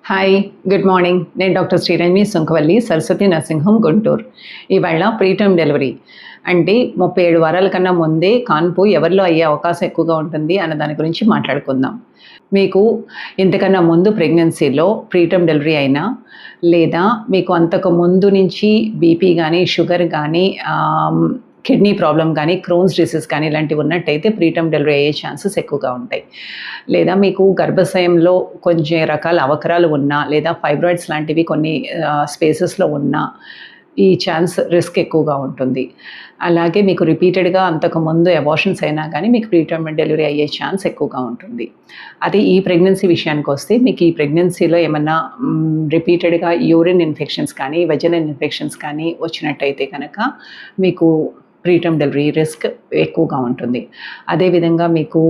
Hi, good morning. నేను doctor Sriranjani Sunkavalli, Saraswati nursing home, Guntur. ఇవాళ preterm delivery అంటే 37 వారాల కన్నా ముందే కాన్పు ఎవరిలో అయ్యే అవకాశం ఎక్కువగా ఉంటుంది అన్న దాని గురించి మాట్లాడుకుందాం. మీకు ఇంతకన్నా ముందు ప్రెగ్నెన్సీలో ప్రీటర్మ్ డెలివరీ అయినా, లేదా మీకు అంతకు ముందు నుంచి బీపీ కానీ, షుగర్ కానీ, కిడ్నీ ప్రాబ్లం కానీ, క్రోన్స్ డిసీజ్ కానీ ఇలాంటివి ఉన్నట్టయితే ప్రీటర్మ్ డెలివరీ అయ్యే ఛాన్సెస్ ఎక్కువగా ఉంటాయి. లేదా మీకు గర్భాశయంలో కొంచెం రకాల అవకరాలు ఉన్నా, లేదా ఫైబ్రాయిడ్స్ లాంటివి కొన్ని స్పేసెస్లో ఉన్నా ఈ రిస్క్ ఎక్కువగా ఉంటుంది. అలాగే మీకు రిపీటెడ్గా అంతకుముందు అబార్షన్స్ అయినా కానీ మీకు ప్రీటర్మ్ డెలివరీ అయ్యే ఛాన్స్ ఎక్కువగా ఉంటుంది. అదే ఈ ప్రెగ్నెన్సీ విషయానికి వస్తే మీకు ఈ ప్రెగ్నెన్సీలో ఏమన్నా రిపీటెడ్గా యూరిన్ ఇన్ఫెక్షన్స్ కానీ, వెజనల్ ఇన్ఫెక్షన్స్ కానీ వచ్చినట్టయితే కనుక మీకు ప్రీటర్మ్ డెలివరీ రిస్క్ ఎక్కువగా ఉంటుంది. అదేవిధంగా మీకు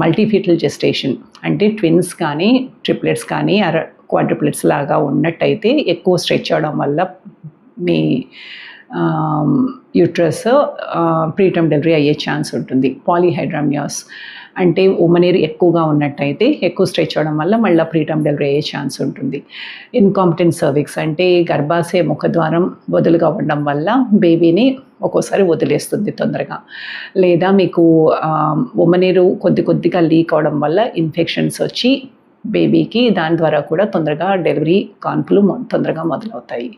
మల్టీఫీటల్ జెస్టేషన్ అంటే ట్విన్స్ కానీ, ట్రిప్లెట్స్ కానీ, క్వాడ్రుప్లెట్స్ లాగా ఉన్నట్టయితే ఎక్కువ స్ట్రెచ్ అవడం వల్ల మీ యూట్రస్ ప్రీటర్మ్ డెలివరీ అయ్యే ఛాన్స్ ఉంటుంది. పాలీహైడ్రామియాస్ అంటే ఉమ్మనీరు ఎక్కువగా ఉన్నట్టయితే ఎక్కువ స్ట్రెచ్ అవడం వల్ల మళ్ళీ ప్రీటర్మ్ డెలివరీ అయ్యే ఛాన్స్ ఉంటుంది. ఇన్కాంపిటెంట్ సర్విక్స్ అంటే గర్భాశయ ముఖద్వారం వదులుగా ఉండడం వల్ల బేబీని ఒక్కోసారి వదిలేస్తుంది తొందరగా. లేదా మీకు ఉమ్మనీరు కొద్దిగా లీక్ అవడం వల్ల ఇన్ఫెక్షన్స్ వచ్చి బేబీకి దాని ద్వారా కూడా తొందరగా డెలివరీ కాన్పులు తొందరగా మొదలవుతాయి.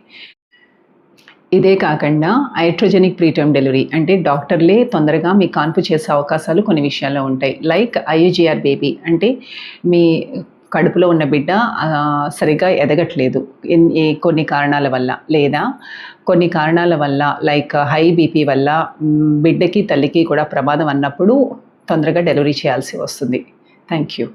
ఇదే కాకుండా ఐట్రోజెనిక్ ప్రీటర్మ్ డెలివరీ అంటే డాక్టర్లే తొందరగా మీ కాన్పు చేసే అవకాశాలు కొన్ని విషయాల్లో ఉంటాయి. లైక్ ఐయుజిఆర్ బేబీ అంటే మీ కడుపులో ఉన్న బిడ్డ సరిగ్గా ఎదగట్లేదు కొన్ని కారణాల వల్ల, లేదా కొన్ని కారణాల వల్ల లైక్ హై బీపీ వల్ల బిడ్డకి తల్లికి కూడా ప్రమాదం అన్నప్పుడు తొందరగా డెలివరీ చేయాల్సి వస్తుంది. Thank you.